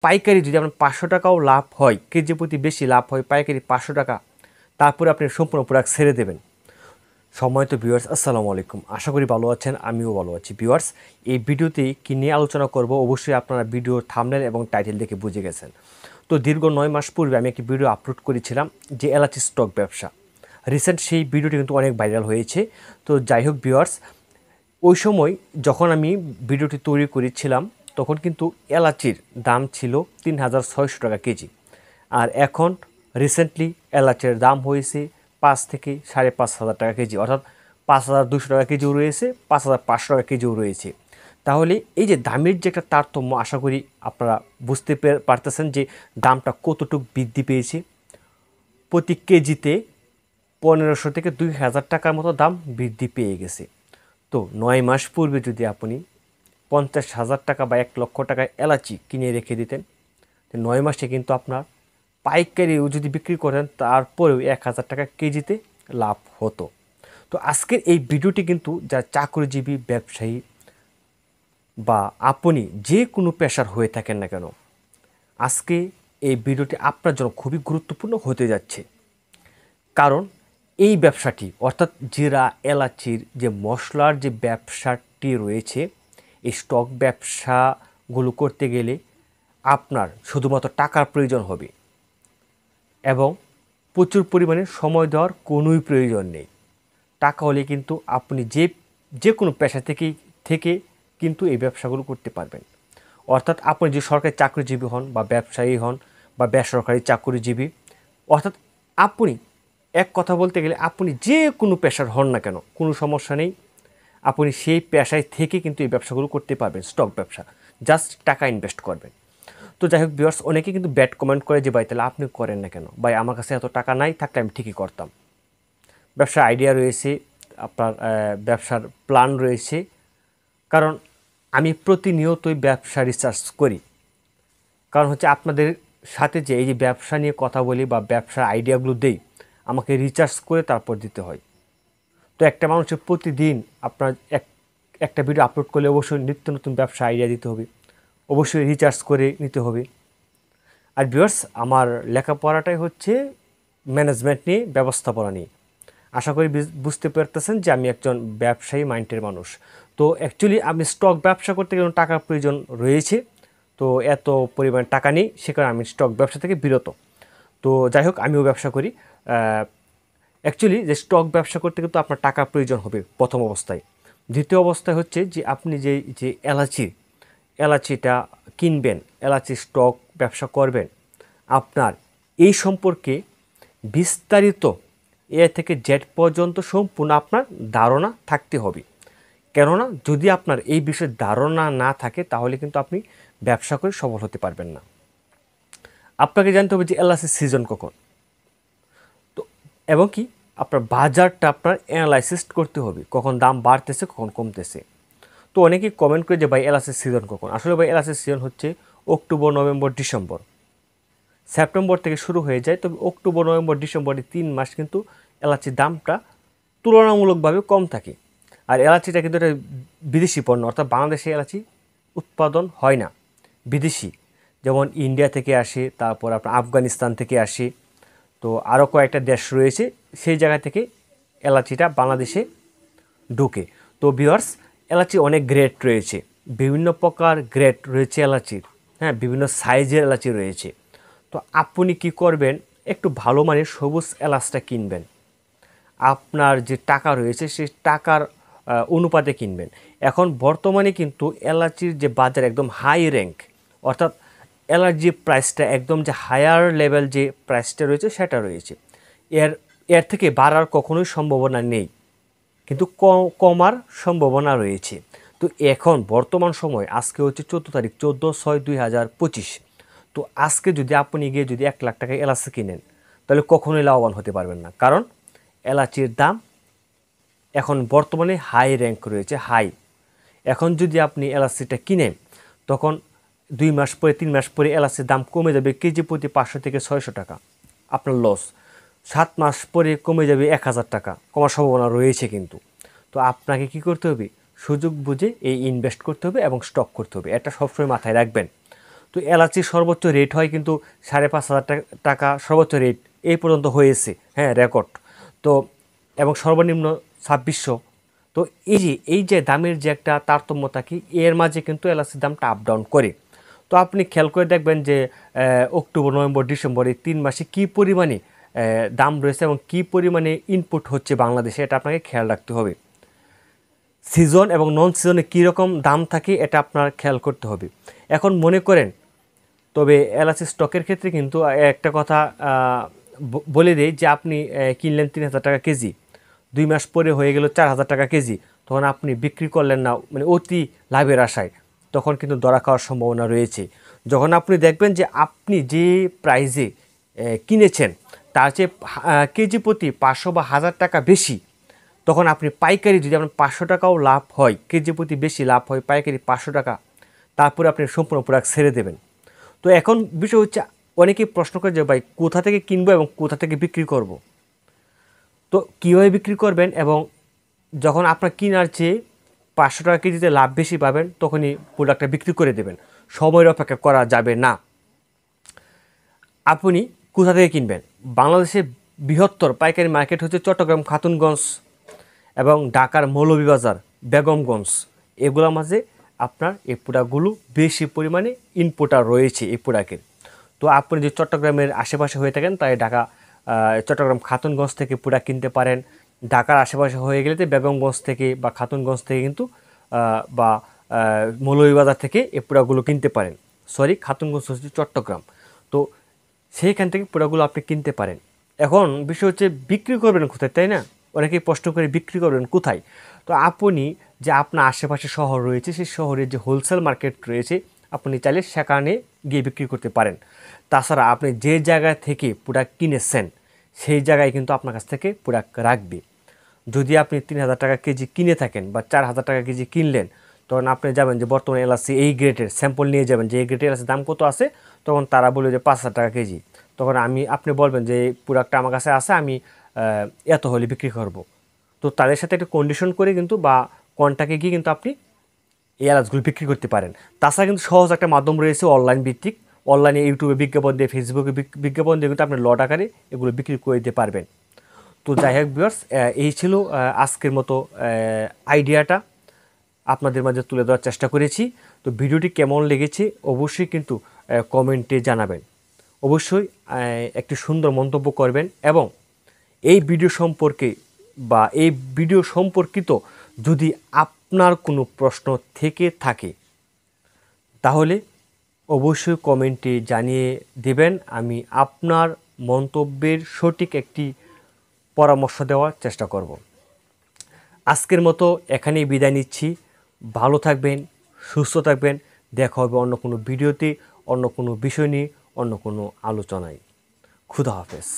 পাইকারি যদি আপনার 500 টাকাও লাভ হয়, কেজি প্রতি বেশি লাভ হয়, পাইকারি 500 টাকা, তারপরে আপনি সম্পূর্ণ প্রোডাক্ট ছেড়ে দেবেন। সম্মানিত ভিউয়ার্স, আসসালামু আলাইকুম। আশা করি ভালো আছেন, আমিও ভালো আছি। ভিউয়ার্স, এই ভিডিওতে কী নিয়ে আলোচনা করব অবশ্যই আপনারা ভিডিওর থাম্বনেল এবং টাইটেল দেখে বুঝে গেছেন। তো দীর্ঘ 9 মাস পূর্বে আমি একটি ভিডিও আপলোড করেছিলাম যে এলাচি স্টক ব্যবসা। রিসেন্ট সেই ভিডিওটি কিন্তু অনেক ভাইরাল হয়েছে। তো যাই হোক ভিউয়ার্স, ওই সময় যখন আমি ভিডিওটি তৈরি করেছিলাম তখন কিন্তু এলাচির দাম ছিল 3600 টাকা কেজি। আর এখন রিসেন্টলি এলাচের দাম হয়েছে 5 থেকে 5,500 টাকা কেজি, অর্থাৎ 5,200 টাকা কেজিও রয়েছে, 5,500 টাকা কেজিও রয়েছে। তাহলে এই যে দামের যে একটা তারতম্য, আশা করি আপনারা বুঝতে পারতেছেন যে দামটা কতটুকু বৃদ্ধি পেয়েছে। প্রতি কেজিতে 1500 থেকে 2000 টাকার মতো দাম বৃদ্ধি পেয়ে গেছে। তো 9 মাস পূর্বে যদি আপনি 50,000 টাকা বা 1 লক্ষ টাকায় এলাচি কিনে রেখে দিতেন, 9 মাসে কিন্তু আপনার পাইকারিও যদি বিক্রি করেন তারপরেও 1000 টাকা কেজিতে লাভ হতো। তো আজকের এই ভিডিওটি কিন্তু যা চাকরিজীবী, ব্যবসায়ী বা আপনি যে কোনো পেশার হয়ে থাকেন না কেন, আজকে এই ভিডিওটি আপনার জন্য খুবই গুরুত্বপূর্ণ হতে যাচ্ছে। কারণ এই ব্যবসাটি অর্থাৎ জিরা এলাচির যে মশলার যে ব্যবসাটি রয়েছে, এই স্টক ব্যবসাগুলো করতে গেলে আপনার শুধুমাত্র টাকার প্রয়োজন হবে এবং প্রচুর পরিমাণে সময় দেওয়ার কোনোই প্রয়োজন নেই। টাকা হলে কিন্তু আপনি যে কোনো পেশা থেকে কিন্তু এই ব্যবসাগুলো করতে পারবেন। অর্থাৎ আপনি যে সরকারি চাকরিজীবী হন বা ব্যবসায়ী হন বা বেসরকারি চাকরিজীবী, অর্থাৎ আপনি এক কথা বলতে গেলে আপনি যে কোনো পেশার হন না কেন, কোনো সমস্যা নেই, আপনি সেই পেশায় থেকে কিন্তু এই ব্যবসাগুলো করতে পারবেন। স্টক ব্যবসা, জাস্ট টাকা ইনভেস্ট করবেন। তো যাই হোক ভিউয়ার্স, অনেকে কিন্তু ব্যাড কমেন্ট করে যে ভাই তাহলে আপনি করেন না কেন, ভাই আমার কাছে এত টাকা নাই, থাকলে আমি ঠিকই করতাম। ব্যবসার আইডিয়া রয়েছে, আপনার ব্যবসার প্ল্যান রয়েছে। কারণ আমি প্রতিনিয়তই ব্যবসা রিসার্চ করি। কারণ হচ্ছে আপনাদের সাথে যে এই যে ব্যবসা নিয়ে কথা বলি বা ব্যবসার আইডিয়াগুলো দেই, আমাকে রিসার্চ করে তারপর দিতে হয়। তো একটা মানুষের প্রতিদিন আপনার একটা ভিডিও আপলোড করলে অবশ্যই নিত্য নতুন ব্যবসা আইডিয়া দিতে হবে, অবশ্যই রিসার্চ করে নিতে হবে। আর ভিউয়ার্স, আমার লেখাপড়াটাই হচ্ছে ম্যানেজমেন্ট নিয়ে, ব্যবস্থাপনা নিয়ে। আশা করি বুঝতে পারতেছেন যে আমি একজন ব্যবসায়ী মাইন্ডের মানুষ। তো অ্যাকচুয়ালি আমি স্টক ব্যবসা করতে গেলে টাকার প্রয়োজন রয়েছে, তো এত পরিমাণ টাকা নেই, সে কারণে আমি স্টক ব্যবসা থেকে বিরত। তো যাই হোক, আমিও ব্যবসা করি। অ্যাকচুয়ালি যে স্টক ব্যবসা করতে কিন্তু আপনার টাকার প্রয়োজন হবে প্রথম অবস্থায়। দ্বিতীয় অবস্থায় হচ্ছে যে আপনি যে এলাচিটা কিনবেন, এলাচি স্টক ব্যবসা করবেন, আপনার এই সম্পর্কে বিস্তারিত এ থেকে জেড পর্যন্ত সম্পূর্ণ আপনার ধারণা থাকতে হবে। কেননা যদি আপনার এই বিষয়ে ধারণা না থাকে তাহলে কিন্তু আপনি ব্যবসা করে সফল হতে পারবেন না। আপনাকে জানতে হবে যে এলাচির সিজন কখন, তো এবং কি আপনার বাজারটা আপনার অ্যানালাইসিস করতে হবে, কখন দাম বাড়তেছে কখন কমতেছে। তো অনেকেই কমেন্ট করে যে ভাই এলাচির সিজন কখন। আসলে ভাই এলাচির সিজন হচ্ছে অক্টোবর, নভেম্বর, ডিসেম্বর। সেপ্টেম্বর থেকে শুরু হয়ে যায়, তবে অক্টোবর, নভেম্বর, ডিসেম্বরে 3 মাস কিন্তু এলাচির দামটা তুলনামূলকভাবে কম থাকে। আর এলাচিটা কিন্তু একটা বিদেশি পণ্য, অর্থাৎ বাংলাদেশে এলাচি উৎপাদন হয় না, বিদেশি। যেমন ইন্ডিয়া থেকে আসে, তারপর আপনার আফগানিস্তান থেকে আসে, তো আরও কয়েকটা দেশ রয়েছে, সেই জায়গা থেকে এলাচিটা বাংলাদেশে ঢোকে। তো ভিউয়ার্স, এলাচি অনেক গ্রেড রয়েছে, বিভিন্ন প্রকার গ্রেড রয়েছে এলাচির, হ্যাঁ, বিভিন্ন সাইজের এলাচি রয়েছে। তো আপনি কি করবেন, একটু ভালো মানের সবুজ এলাচটা কিনবেন। আপনার যে টাকা রয়েছে সেই টাকার অনুপাতে কিনবেন। এখন বর্তমানে কিন্তু এলাচির যে বাজার একদম হাই র্যাঙ্ক, অর্থাৎ এলাচির প্রাইসটা একদম যে হায়ার লেভেল যে প্রাইসটা রয়েছে সেটা রয়েছে। এর এর থেকে বাড়ার কখনোই সম্ভাবনা নেই, কিন্তু কমার সম্ভাবনা রয়েছে। তো এখন বর্তমান সময়, আজকে হচ্ছে 14 তারিখ, 14/6/2025। তো আজকে যদি আপনি গিয়ে যদি 1 লাখ টাকায় এলাচি কিনেন, তাহলে কখনোই লাভবান হতে পারবেন না। কারণ এলাচির দাম এখন বর্তমানে হাই র্যাঙ্ক রয়েছে, হাই। এখন যদি আপনি এলাচিটা কিনেন, তখন 2 মাস পরে, 3 মাস পরে এলাচির দাম কমে যাবে কেজি প্রতি 500 থেকে 600 টাকা, আপনার লস। 7 মাস পরে কমে যাবে 1000 টাকা, কমার সম্ভাবনা রয়েছে কিন্তু। তো আপনাকে কি করতে হবে, সুযোগ বুঝে এই ইনভেস্ট করতে হবে এবং স্টক করতে হবে, এটা সবসময় মাথায় রাখবেন। তো এলাচির সর্বোচ্চ রেট হয় কিন্তু 5,500 টাকা সর্বোচ্চ রেট এই পর্যন্ত হয়েছে, হ্যাঁ রেকর্ড। তো এবং সর্বনিম্ন 2600। তো এই যে দামের যে একটা তারতম্য থাকে, এর মাঝে কিন্তু এলাচির দামটা আপ ডাউন করে। তো আপনি খেয়াল করে দেখবেন যে অক্টোবর, নভেম্বর, ডিসেম্বর এই 3 মাসে কী পরিমাণে দাম রয়েছে এবং কী পরিমাণে ইনপুট হচ্ছে বাংলাদেশে, এটা আপনাকে খেয়াল রাখতে হবে। সিজন এবং নন সিজনে কীরকম দাম থাকে এটা আপনার খেয়াল করতে হবে। এখন মনে করেন, তবে এলাচি স্টকের ক্ষেত্রে কিন্তু একটা কথা বলে দেই যে আপনি কিনলেন 3,000 টাকা কেজি, 2 মাস পরে হয়ে গেল 4,000 টাকা কেজি, তখন আপনি বিক্রি করলেন না মানে অতি লাভের আশায়, তখন কিন্তু ধরা খাওয়ার সম্ভাবনা রয়েছে। যখন আপনি দেখবেন যে আপনি যে প্রাইজে কিনেছেন তার চেয়ে কেজি প্রতি 500 বা 1,000 টাকা বেশি, তখন আপনি পাইকারি যদি আপনার 500 টাকাও লাভ হয়, কেজি প্রতি বেশি লাভ হয় পাইকারি 500 টাকা, তারপরে আপনি সম্পূর্ণ প্রোডাক্ট ছেড়ে দেবেন। তো এখন বিষয় হচ্ছে, অনেকেই প্রশ্ন করে যে ভাই কোথা থেকে কিনবো এবং কোথা থেকে বিক্রি করব। তো কীভাবে বিক্রি করবেন এবং যখন আপনার কেনার চেয়ে 500 টাকা কেজিতে লাভ বেশি পাবেন তখনই প্রোডাক্টটা বিক্রি করে দেবেন, সময়ের অপেক্ষা করা যাবে না। আপনি কোথা থেকে কিনবেন? বাংলাদেশে বৃহত্তর পাইকারি মার্কেট হচ্ছে চট্টগ্রাম খাতুনগঞ্জ এবং ঢাকার মৌলভীবাজার, বেগমগঞ্জ, এগুলোর মাঝে আপনার এই প্রোডাক্টগুলো বেশি পরিমাণে ইনপুটার রয়েছে এই প্রোডাক্টের। তো আপনি যদি চট্টগ্রামের আশেপাশে হয়ে থাকেন তাই চট্টগ্রাম খাতুনগঞ্জ থেকে প্রোডাক্ট কিনতে পারেন। ঢাকার আশেপাশে হয়ে গেলে বেগমগঞ্জ থেকে বা খাতুনগঞ্জ থেকে কিন্তু বা মৌলভীবাজার থেকে এই প্রোডাক্টগুলো কিনতে পারেন। খাতুনগঞ্জ হচ্ছে চট্টগ্রাম। তো সেইখান থেকে প্রোডাক্টগুলো আপনি কিনতে পারেন। এখন বিষয় হচ্ছে বিক্রি করবেন কোথায়, তাই না? অনেকেই প্রশ্ন করে বিক্রি করবেন কোথায়। তো আপনি যে আপনার আশেপাশে শহর রয়েছে, সেই শহরে যে হোলসেল মার্কেট রয়েছে আপনি চাইলে সেখানে গিয়ে বিক্রি করতে পারেন। তাছাড়া আপনি যে জায়গা থেকে প্রোডাক্ট কিনেছেন সেই জায়গায় কিন্তু আপনার কাছ থেকে প্রোডাক্ট রাখবে। যদি আপনি 3,000 টাকা কেজি কিনে থাকেন বা 4,000 টাকা কেজি কিনলেন, তখন আপনি যাবেন যে বর্তমানে এলাচি এই গ্রেডের স্যাম্পল নিয়ে যাবেন যে এই গ্রেডের এলাচির দাম কত আছে, তখন তারা বলবে যে 5,000 টাকা কেজি। তখন আপনি বলবেন যে এই প্রোডাক্টটা আমার কাছে আছে, আমি এত হলে বিক্রি করব। তো তাদের সাথে একটা কন্ডিশন করে কিন্তু বা কন্ট্যাক্টে গিয়ে কিন্তু আপনি এই এলাচগুলো বিক্রি করতে পারেন। তাছাড়া কিন্তু সহজ একটা মাধ্যম রয়েছে অনলাইন ভিত্তিক। অনলাইনে ইউটিউবে বিজ্ঞাপন দিয়ে, ফেসবুকে বিজ্ঞাপন দিয়ে কিন্তু আপনি লট আকারে এগুলো বিক্রি করে দিতে পারবেন। তো যাই হোক ভিউয়ার্স, এই ছিল আজকের মতো আইডিয়াটা আপনাদের মাঝে তুলে দেওয়ার চেষ্টা করেছি। তো ভিডিওটি কেমন লেগেছে অবশ্যই কিন্তু কমেন্টে জানাবেন। অবশ্যই একটি সুন্দর মন্তব্য করবেন এবং এই ভিডিও সম্পর্কে বা এই ভিডিও সম্পর্কিত যদি আপনার কোনো প্রশ্ন থেকে থাকে তাহলে অবশ্যই কমেন্টে জানিয়ে দেবেন। আমি আপনার মন্তব্যের সঠিক একটি পরামর্শ দেওয়ার চেষ্টা করব। আজকের মতো এখানেই বিদায় নিচ্ছি। ভালো থাকবেন, সুস্থ থাকবেন। দেখা হবে অন্য কোনো ভিডিওতে, অন্য কোনো বিষয় নিয়ে, অন্য কোনো আলোচনায়। খুদা হাফেজ।